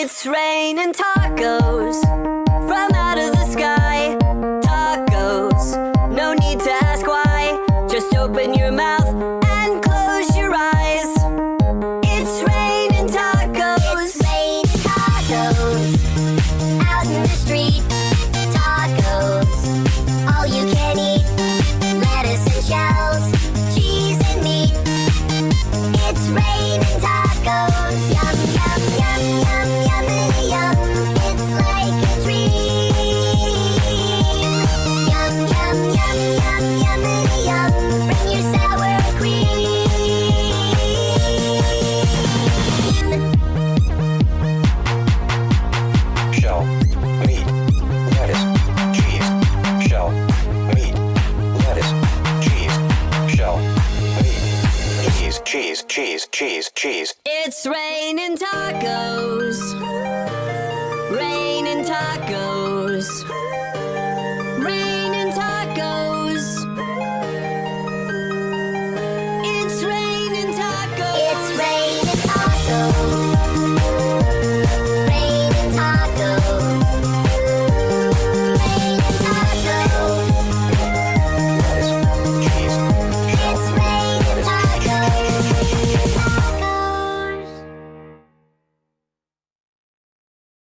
It's raining tacos from out of the sky. Tacos, no need to ask why. Just open your mouth and close your eyes. It's raining tacos. It's raining tacos out in the street. Tacos, all you can eat. Lettuce and shells, cheese and meat. It's raining tacos. Yum, yum, yum, yum, yummity yum. It's like a dream. Yum, yum, yum, yum, yummity yum. Bring your sour cream. Shell, meat, lettuce, cheese. Shell, meat, lettuce, cheese. Shell, meat, cheese, cheese, cheese, cheese. It's raining tacos. Raining tacos.